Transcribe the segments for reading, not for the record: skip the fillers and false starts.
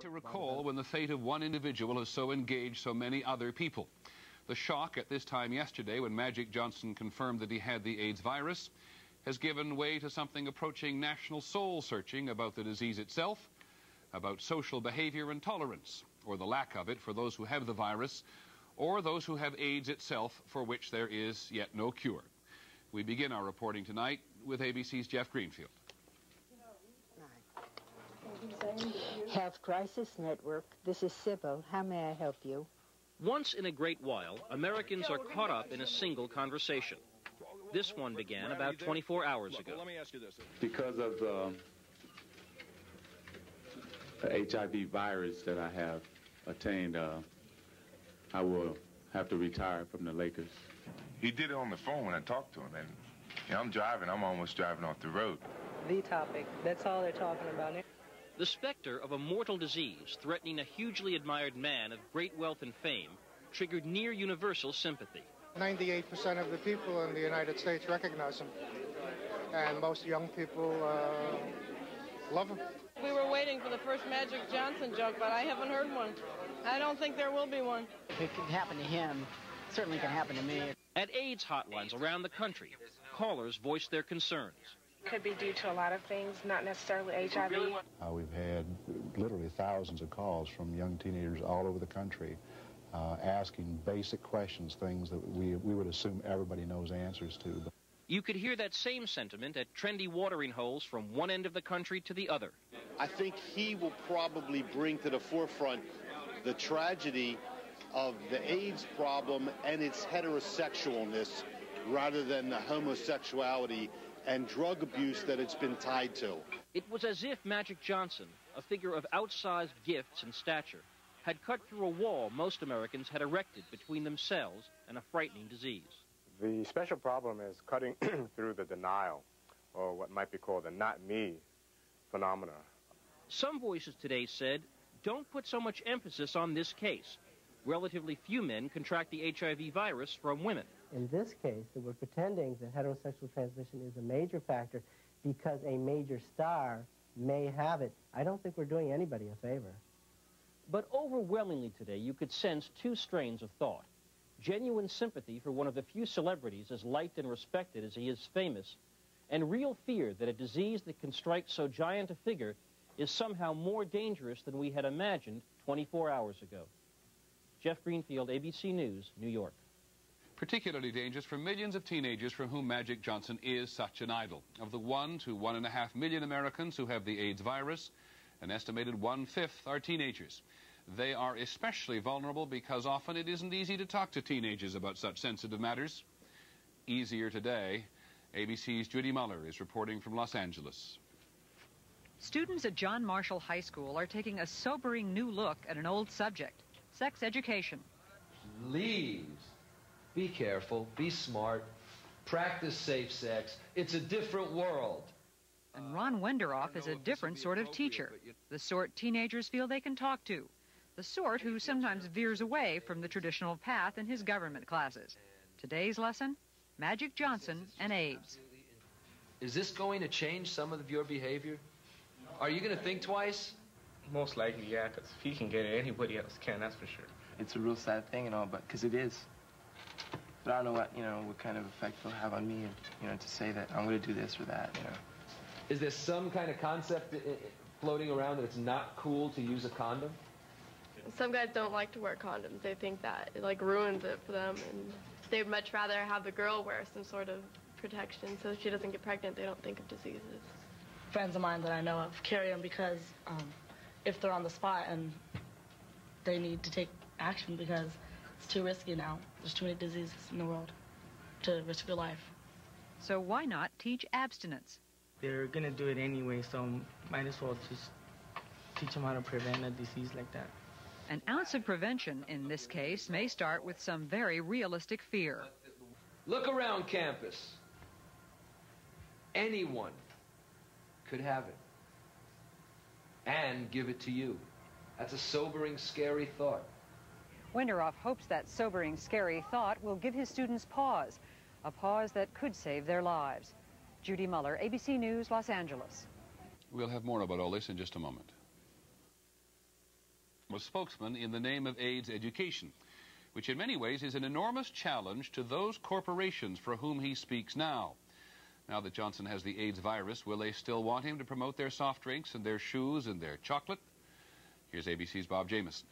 To recall when the fate of one individual has so engaged so many other people. The shock at this time yesterday when Magic Johnson confirmed that he had the AIDS virus has given way to something approaching national soul-searching about the disease itself, about social behavior and tolerance, or the lack of it for those who have the virus, or those who have AIDS itself, for which there is yet no cure. We begin our reporting tonight with ABC's Jeff Greenfield. Health Crisis Network, this is Sybil. How may I help you? Once in a great while, Americans are caught up in a single conversation. This one began about 24 hours ago. Let me ask you this. Because of the HIV virus that I have attained, I will have to retire from the Lakers. He did it on the phone when I talked to him, and you know, I'm driving. I'm almost driving off the road. The topic. That's all they're talking about. The specter of a mortal disease threatening a hugely admired man of great wealth and fame triggered near universal sympathy. 98% of the people in the United States recognize him, and most young people love him. We were waiting for the first Magic Johnson joke, but I haven't heard one. I don't think there will be one. If it can happen to him, it certainly can happen to me. At AIDS hotlines around the country, callers voiced their concerns. Could be due to a lot of things, not necessarily HIV. We've had literally thousands of calls from young teenagers all over the country asking basic questions, things that we would assume everybody knows answers to. You could hear that same sentiment at trendy watering holes from one end of the country to the other. I think he will probably bring to the forefront the tragedy of the AIDS problem and its heterosexualness rather than the homosexuality and drug abuse that it's been tied to. It was as if Magic Johnson, a figure of outsized gifts and stature, had cut through a wall most Americans had erected between themselves and a frightening disease. The special problem is cutting through the denial, or what might be called the not me phenomena. Some voices today said, don't put so much emphasis on this case. Relatively few men contract the HIV virus from women. In this case, that we're pretending that heterosexual transmission is a major factor because a major star may have it. I don't think we're doing anybody a favor. But overwhelmingly today, you could sense two strains of thought. Genuine sympathy for one of the few celebrities as liked and respected as he is famous, and real fear that a disease that can strike so giant a figure is somehow more dangerous than we had imagined 24 hours ago. Jeff Greenfield, ABC News, New York. Particularly dangerous for millions of teenagers for whom Magic Johnson is such an idol. Of the 1 to 1.5 million Americans who have the AIDS virus, an estimated 1/5 are teenagers. They are especially vulnerable because often it isn't easy to talk to teenagers about such sensitive matters. Easier today. ABC's Judy Muller is reporting from Los Angeles. Students at John Marshall High School are taking a sobering new look at an old subject, sex education. Please, be careful, be smart, practice safe sex. It's a different world. And Ron Wenderoff is a different sort of teacher, the sort teenagers feel they can talk to, the sort who sometimes veers away from the traditional path in his government classes. Today's lesson, Magic Johnson and AIDS. Is this going to change some of your behavior? Are you going to think twice? Most likely, yeah, because if he can get it, anybody else can, that's for sure. It's a real sad thing and all, but because it is. But I don't know what kind of effect it'll have on me, and, to say that I'm going to do this or that, Is there some kind of concept floating around that it's not cool to use a condom? Some guys don't like to wear condoms. They think that it, ruins it for them, and they'd much rather have the girl wear some sort of protection so she doesn't get pregnant. They don't think of diseases. Friends of mine that I know of carry them because if they're on the spot and they need to take action because it's too risky now. There's too many diseases in the world to risk your life. So why not teach abstinence? They're going to do it anyway, so might as well just teach them how to prevent a disease like that. An ounce of prevention, in this case, may start with some very realistic fear. Look around campus. Anyone could have it and give it to you. That's a sobering, scary thought. Wenderoff hopes that sobering, scary thought will give his students pause, a pause that could save their lives. Judy Muller, ABC News, Los Angeles. We'll have more about all this in just a moment. a spokesman in the name of AIDS education, which in many ways is an enormous challenge to those corporations for whom he speaks now. Now that Johnson has the AIDS virus, will they still want him to promote their soft drinks and their shoes and their chocolate? Here's ABC's Bob Jamieson.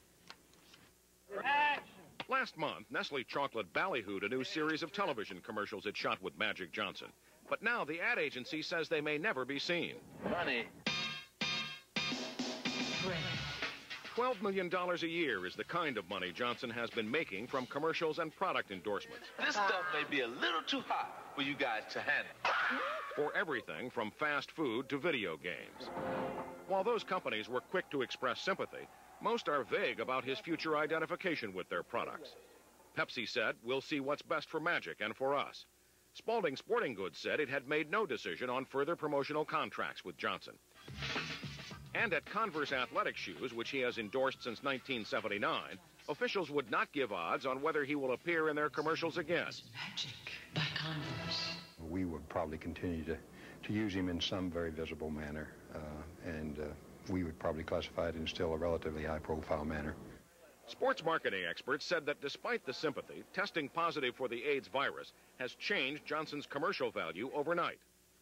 Last month, Nestle Chocolate ballyhooed a new series of television commercials it shot with Magic Johnson. But now the ad agency says they may never be seen. Money. $12 million a year is the kind of money Johnson has been making from commercials and product endorsements. This stuff may be a little too hot for you guys to handle. For everything from fast food to video games. While those companies were quick to express sympathy, most are vague about his future identification with their products. Pepsi said, "We'll see what's best for Magic and for us." Spalding Sporting Goods said it had made no decision on further promotional contracts with Johnson. And at Converse athletic shoes, which he has endorsed since 1979, officials would not give odds on whether he will appear in their commercials again. Magic by Converse. We would probably continue to use him in some very visible manner, and we would probably classify it in still a relatively high-profile manner. Sports marketing experts said that despite the sympathy, testing positive for the AIDS virus has changed Johnson's commercial value overnight.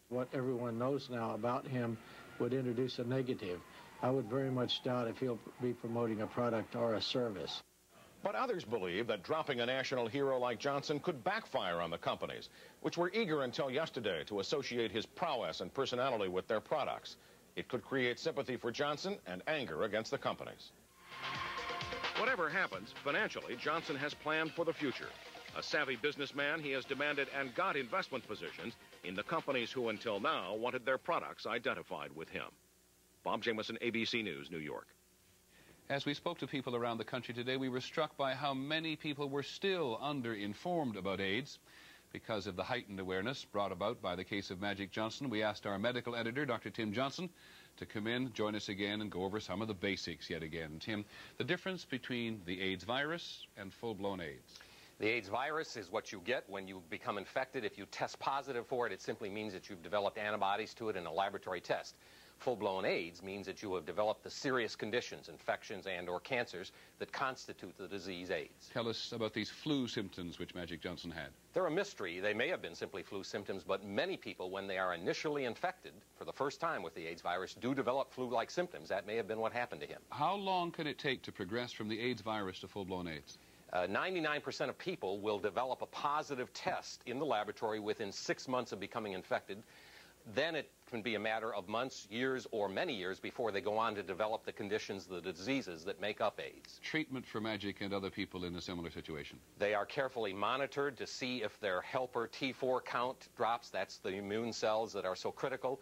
What everyone knows now about him would introduce a negative. I would very much doubt if he'll be promoting a product or a service. But others believe that dropping a national hero like Johnson could backfire on the companies, which were eager until yesterday to associate his prowess and personality with their products. It could create sympathy for Johnson and anger against the companies. Whatever happens, financially, Johnson has planned for the future. A savvy businessman, he has demanded and got investment positions in the companies who until now wanted their products identified with him. Bob Jamieson, ABC News, New York. As we spoke to people around the country today, we were struck by how many people were still underinformed about AIDS. Because of the heightened awareness brought about by the case of Magic Johnson, we asked our medical editor, Dr. Tim Johnson, to come in, join us again, and go over some of the basics yet again. Tim, the difference between the AIDS virus and full-blown AIDS. The AIDS virus is what you get when you become infected. If you test positive for it, it simply means that you've developed antibodies to it in a laboratory test. Full-blown AIDS means that you have developed the serious conditions, infections and or cancers that constitute the disease AIDS. Tell us about these flu symptoms which Magic Johnson had. They're a mystery. They may have been simply flu symptoms, but many people, when they are initially infected for the first time with the AIDS virus, do develop flu-like symptoms. That may have been what happened to him. How long can it take to progress from the AIDS virus to full-blown AIDS? 99% of people will develop a positive test in the laboratory within 6 months of becoming infected. Then it can be a matter of months, years, or many years before they go on to develop the conditions, the diseases that make up AIDS. Treatment for Magic and other people in a similar situation? They are carefully monitored to see if their helper T4 count drops. That's the immune cells that are so critical.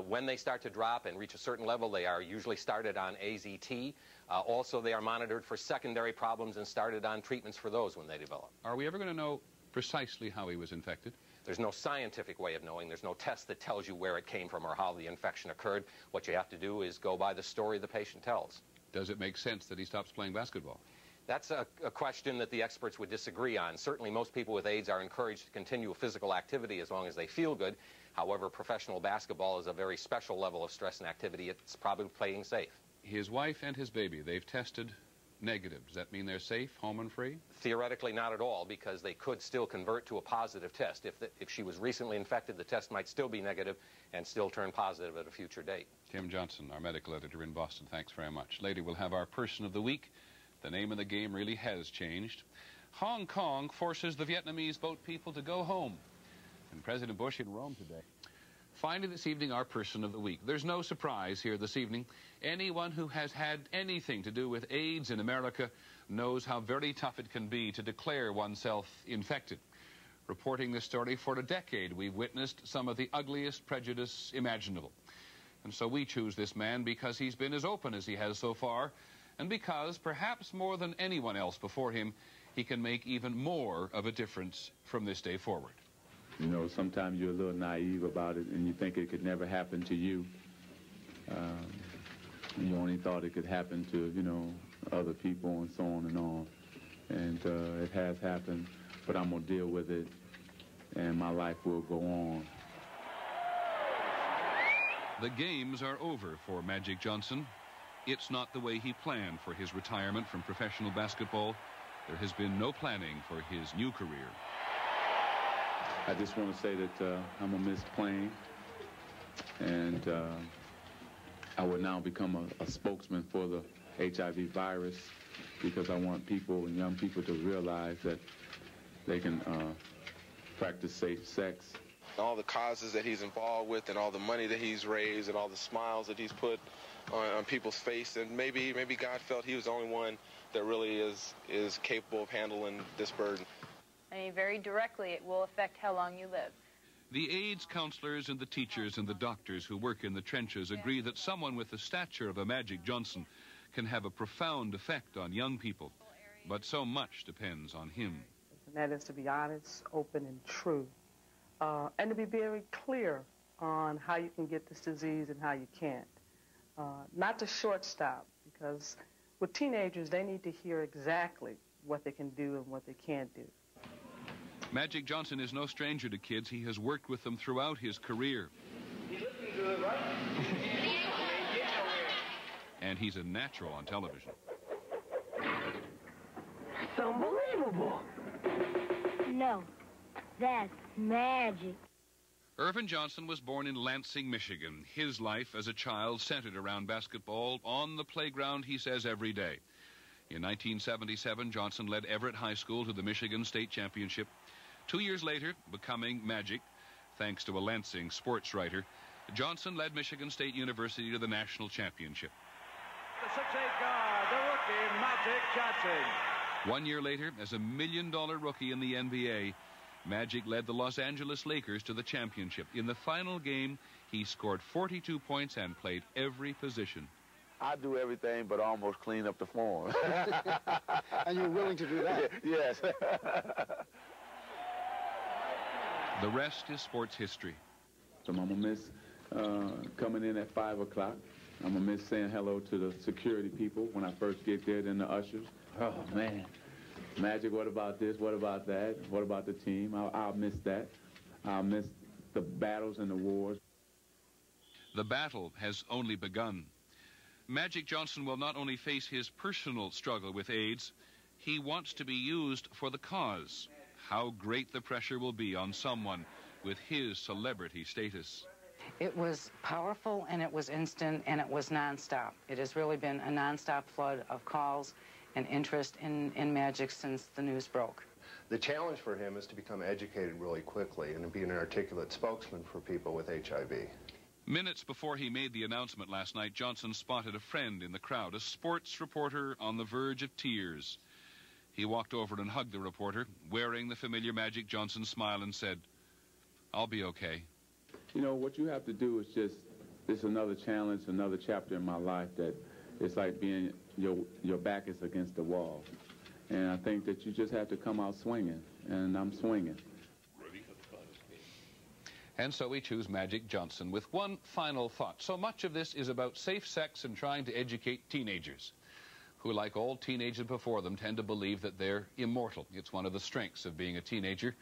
When they start to drop and reach a certain level, they are usually started on AZT. Also, they are monitored for secondary problems and started on treatments for those when they develop. Are we ever going to know precisely how he was infected? There's no scientific way of knowing. There's no test that tells you where it came from or how the infection occurred. What you have to do is go by the story the patient tells. Does it make sense that he stops playing basketball? That's a question that the experts would disagree on. Certainly most people with AIDS are encouraged to continue physical activity as long as they feel good. However, professional basketball is a very special level of stress and activity. It's probably playing safe. His wife and his baby, they've tested negative. Does that mean they're safe, home and free? Theoretically, not at all, because they could still convert to a positive test. If she was recently infected, the test might still be negative and still turn positive at a future date. Tim Johnson, our medical editor in Boston, thanks very much. Later, we'll have our Person of the Week. The name of the game really has changed. Hong Kong forces the Vietnamese boat people to go home. And President Bush in Rome today. Finally, this evening, our Person of the Week. There's no surprise here this evening. Anyone who has had anything to do with AIDS in America knows how very tough it can be to declare oneself infected. Reporting this story for a decade, we've witnessed some of the ugliest prejudice imaginable. And so we choose this man because he's been as open as he has so far, and because, perhaps more than anyone else before him, he can make even more of a difference from this day forward. You know, sometimes you're a little naive about it, and you think it could never happen to you. You only thought it could happen to, you know, other people and so on and on. And it has happened, but I'm going to deal with it, and my life will go on. The games are over for Magic Johnson. It's not the way he planned for his retirement from professional basketball. There has been no planning for his new career. I just want to say that I'm going to miss playing, and I will now become a spokesman for the HIV virus, because I want people and young people to realize that they can practice safe sex. All the causes that he's involved with and all the money that he's raised and all the smiles that he's put on people's face, and maybe God felt he was the only one that really is capable of handling this burden. I mean, very directly, it will affect how long you live. The AIDS counselors and the teachers and the doctors who work in the trenches agree that someone with the stature of a Magic Johnson can have a profound effect on young people, but so much depends on him. And that is to be honest, open, and true, and to be very clear on how you can get this disease and how you can't. Not to shortstop, because with teenagers, they need to hear exactly what they can do and what they can't do. Magic Johnson is no stranger to kids. He has worked with them throughout his career. He's looking good, right? And he's a natural on television. It's unbelievable. No, that's magic. Irvin Johnson was born in Lansing, Michigan. His life as a child centered around basketball on the playground, he says, every day. In 1977, Johnson led Everett High School to the Michigan State Championship. 2 years later, becoming Magic, thanks to a Lansing sports writer, Johnson led Michigan State University to the national championship. The 6'8" guard, the rookie, Magic Johnson. 1 year later, as a $1 million rookie in the NBA, Magic led the Los Angeles Lakers to the championship. In the final game, he scored 42 points and played every position. I do everything but almost clean up the form. And you're willing to do that? Yes. The rest is sports history. So I'm going to miss coming in at 5 o'clock. I'm going to miss saying hello to the security people when I first get there, then the ushers. Oh, man. Magic, what about this? What about that? What about the team? I'll miss that. I'll miss the battles and the wars. The battle has only begun. Magic Johnson will not only face his personal struggle with AIDS, he wants to be used for the cause. How great the pressure will be on someone with his celebrity status. It was powerful, and it was instant, and it was nonstop. It has really been a nonstop flood of calls and interest in Magic since the news broke. The challenge for him is to become educated really quickly and to be an articulate spokesman for people with HIV. Minutes before he made the announcement last night, Johnson spotted a friend in the crowd, a sports reporter on the verge of tears. He walked over and hugged the reporter, wearing the familiar Magic Johnson smile, and said, "I'll be okay." You know, what you have to do is it's another challenge, another chapter in my life that it's like being, your back is against the wall. And I think that you just have to come out swinging, and I'm swinging. And so we choose Magic Johnson with one final thought. So much of this is about safe sex and trying to educate teenagers, who, like all teenagers before them, tend to believe that they're immortal. It's one of the strengths of being a teenager,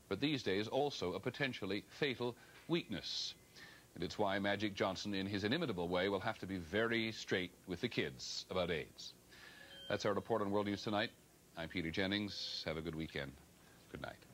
but these days also a potentially fatal weakness. And it's why Magic Johnson, in his inimitable way, will have to be very straight with the kids about AIDS. That's our report on World News Tonight. I'm Peter Jennings. Have a good weekend. Good night.